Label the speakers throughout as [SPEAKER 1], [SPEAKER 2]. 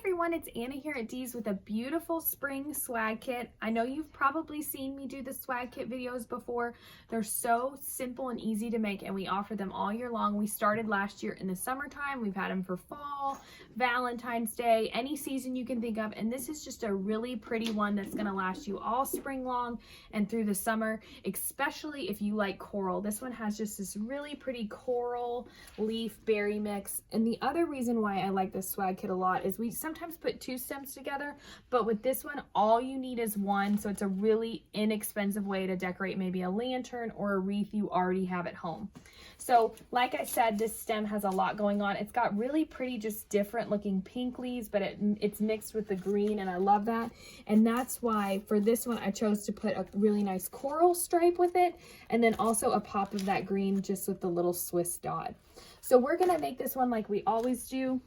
[SPEAKER 1] everyone, it's Anna here at Dees with a beautiful spring swag kit. I know you've probably seen me do the swag kit videos before. They're so simple and easy to make, and we offer them all year long. We started last year in the summertime. We've had them for fall, Valentine's Day, any season you can think of, and this is just a really pretty one that's going to last you all spring long and through the summer, especially if you like coral. This one has just this really pretty coral leaf berry mix, and the other reason why I like this swag kit a lot is we sometimes put two stems together, but with this one all you need is one, so it's a really inexpensive way to decorate maybe a lantern or a wreath you already have at home. So like I said, this stem has a lot going on. It's got really pretty, just different looking pink leaves, but it's mixed with the green, and I love that. And that's why for this one I chose to put a really nice coral stripe with it, and then also a pop of that green just with the little Swiss dot. So we're gonna make this one like we always do.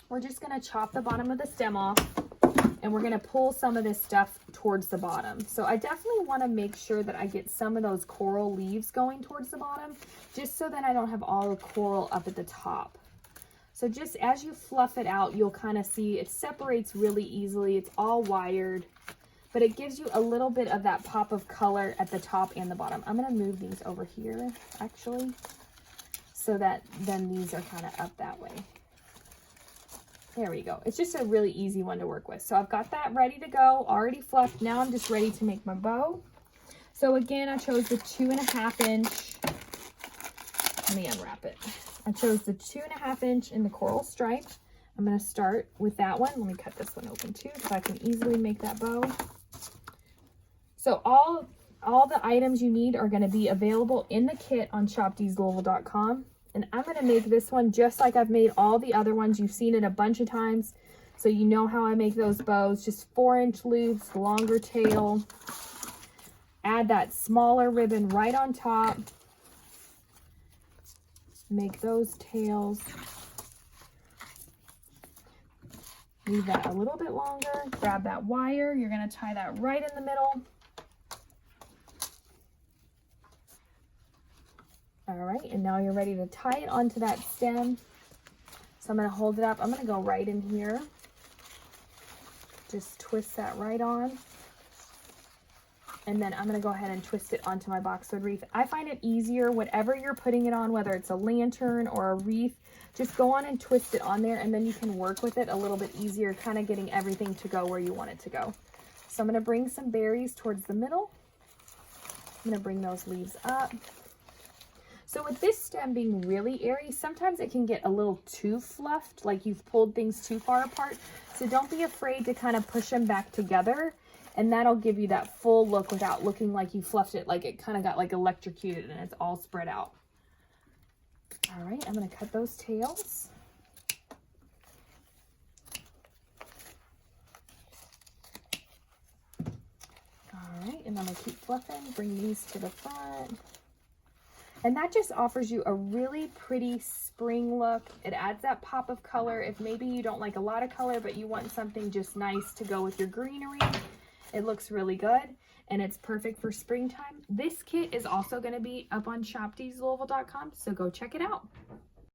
[SPEAKER 1] We're just gonna chop the bottom of the stem off, and we're gonna pull some of this stuff towards the bottom. So I definitely wanna make sure that I get some of those coral leaves going towards the bottom, just so that I don't have all the coral up at the top. So just as you fluff it out, you'll kind of see it separates really easily. It's all wired, but it gives you a little bit of that pop of color at the top and the bottom. I'm gonna move these over here, actually, so that then these are kind of up that way. There we go. It's just a really easy one to work with. So I've got that ready to go, already fluffed. Now I'm just ready to make my bow. So again, I chose the 2.5 inch. Let me unwrap it. I chose the 2.5 inch in the coral stripe. I'm going to start with that one. Let me cut this one open too, so I can easily make that bow. So all the items you need are going to be available in the kit on shopdeeslouisville.com. And I'm going to make this one just like I've made all the other ones. You've seen it a bunch of times, so you know how I make those bows. Just 4-inch loops, longer tail. Add that smaller ribbon right on top. Make those tails. Leave that a little bit longer. Grab that wire. You're going to tie that right in the middle. All right, and now you're ready to tie it onto that stem. So I'm going to hold it up. I'm going to go right in here. Just twist that right on. And then I'm going to go ahead and twist it onto my boxwood wreath. I find it easier, whatever you're putting it on, whether it's a lantern or a wreath, just go on and twist it on there, and then you can work with it a little bit easier, kind of getting everything to go where you want it to go. So I'm going to bring some berries towards the middle. I'm going to bring those leaves up. So with this stem being really airy, sometimes it can get a little too fluffed, like you've pulled things too far apart. So don't be afraid to kind of push them back together, and that'll give you that full look without looking like you fluffed it, like it kind of got like electrocuted and it's all spread out. All right, I'm going to cut those tails. All right, and I'm going to keep fluffing, bring these to the front. And that just offers you a really pretty spring look. It adds that pop of color. If maybe you don't like a lot of color, but you want something just nice to go with your greenery, it looks really good, and it's perfect for springtime. This kit is also going to be up on shopdeeslouisville.com, so go check it out.